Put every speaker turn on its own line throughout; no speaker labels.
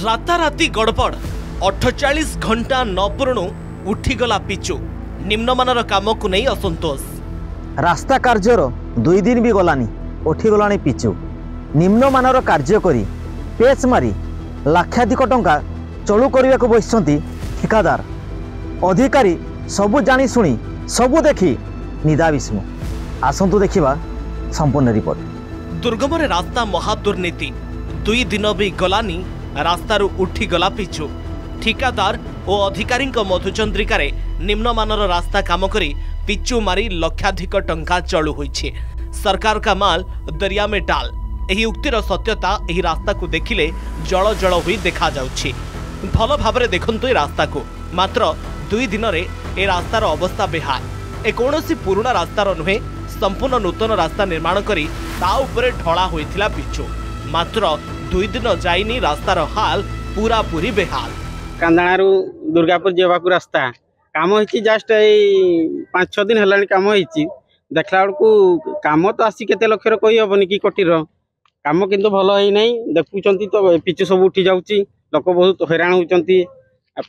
राताराती गड़बड़ 48 घंटा न पूर्ण उठीगला पिचु निम्नमानर काम को नहीं असंतोष।
रास्ता कार्यर 2 दिन भी गलानी उठीगलानी पिचु निम्नमानर कार्य करी पेच मारी लाक्षाधिक टंका चलू करने को बसती ठिकादार अधिकारी सबू जानी शुणी सबू देखी निदा विस्मु। आसंतु देखिबा संपूर्ण रिपोर्ट।
दुर्गम रास्ता महादुर्नीति 2 दिन भी गलानी रास्तारू उठी गला पिचु ठिकादार और अधिकारी मधुचंद्रिकार निम्नमानर रास्ता काम करी पिचु मारी लक्षाधिक टंका चलू होइछे। सरकार का माल दरिया में डाल एही उक्तिर सत्यता एही रास्ता को देखिले जल जल हुई देखा जाउछि। भल भाबरे देखंतु ए रास्ता को मात्र 2 दिन रे ए रास्तार अवस्था बेहाल। ए कोनोसी पुराना रास्तार नुहे संपूर्ण नूतन रास्ता निर्माण करी ता उपरे ढला होइथिला पिचु मात्र 2 दिन जाइनी रास्तार हाल पूरा पूरी बेहाल।
कांदाणारू दुर्गापुर जेवाकू रास्ता काम होइछि जस्ट 5-6 दिन हेलानी काम होइछि देखला बेलकू काम तो आसी केते लक्षर कहि हबनी कि कोटीर काम किंतु भल होई नै देखुचंती तो पिचु सब उठी जाउछि लोक बहुत हैरान होचंती।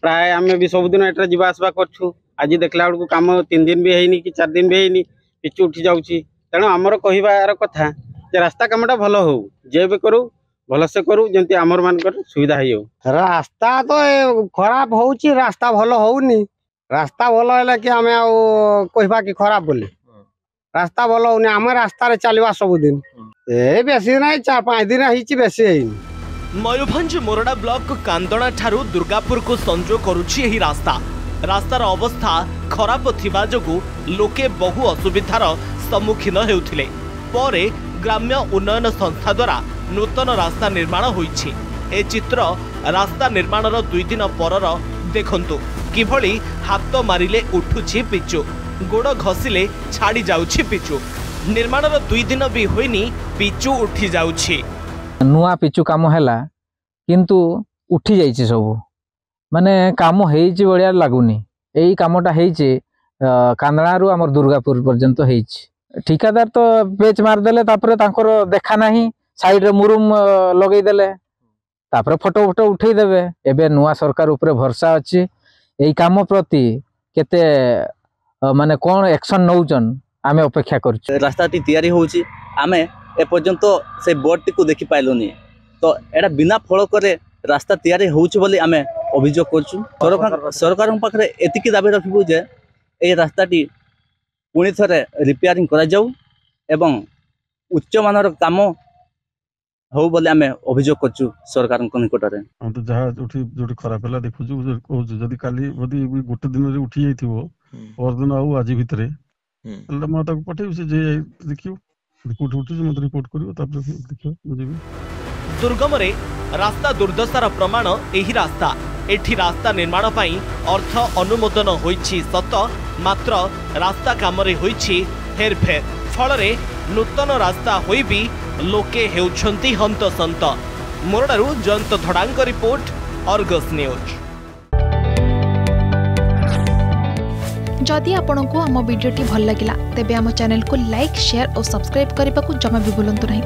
प्राय आमे भी सब दिन एटा जीवा आसबा करछु आज देखला बेलकू काम 3 दिन भी हेइनी कि 4 दिन भी हेइनी पिचु उठी जाउछि। तेणु आमर कहिबार कथा जे रास्ता कामटा भल हो जे भी करू भल से करू जेंती आमर मानकर सुविधा हेयो।
रास्ता तो खराब होउछि रास्ता भल होउनी रास्ता भल हैला कि आमे आ कहिबा कि खराब बोली रास्ता भल होउनी आमे रास्ता रे चलवा सब दिन ए बेसी नै 4-5 दिन हिची बेसी हेइनी।
मयूरभंज मोरडा ब्लॉक कांदणा ठारू दुर्गापुर को संजोग करुछि एही रास्ता। रास्तार अवस्था खराब थिबा जोगु लोके बहु असुविधार सम्मुखीन हेउथिले। परे ग्राम्य उन्नयन संस्था द्वारा नूतन रास्ता निर्माण होइछि। ए चित्र रास्ता निर्माणर 2 दिन परर देखंतु किभଳି हाथ मारिले उठुछि पिचु गोड़ घसिले छाड़ी जाउछि पिचु निर्माणर 2 दिन भी होइनी पिचु उठी जाउछि।
नुआ पिचु काम हैला किंतु उठी जाइछि सब माने काम हेइछि बढ़िया लागुनी। एई कामटा हेइछि कांदणारू हमर दुर्गापुर पर्यंत हेइछि। ठिकादार तो पेच मार देले तापरे तांकर देखा नाही साइड रे मुरुम लगेई देले तापरे फोटो फोटो उठेई देबे। एबे नुआ सरकार ऊपर भरोसा अछि एई काम प्रति केते माने कोन एक्शन नौचन आमे अपेक्षा करछु।
रास्ता टी तयारी होउछि आमे ए पर्यंत से बोर्ड टी को देखि पाइलोनी तो एडा बिना फल करे रास्ता तयारी होउछि बोली आमे अभियोग करछु। सरकार पाखरे एतिकी दाबी रखिबु जे ए रास्ता टी पुणी थरे रिपेयरिंग करा जाऊ एवं उच्च मानर काम हो बोले आमे अभियोग करछु सरकार निकट रे।
हम तो जहा जोटी खराब हला देखुछु कहू जदी काली जदी गोटे दिन रे उठी जाइथिबो और दिन आउ आज भितरे अल्ला माता को पठे से जे देखियो रिपोर्ट उठी मत रिपोर्ट करियो तापर देखियो बुझिबी।
दुर्गम रे रास्ता दुर्दशार प्रमाण एही रास्ता। एठी रास्ता निर्माण पाई अर्थ अनुमोदन होइछि सत मात्र रास्ता काम रे होइछि हेरफेर फल रे नूतन रास्ता होई भी लोके हेउछंती हंतसंत। मोरडारू जयंत धड़ांग रिपोर्ट अर्गस न्यूज।
जदि आपंक आम भिडी भल लगा तेब आम चैनल को लाइक शेयर और सब्सक्राइब करने को जमा भी भूलु नहीं।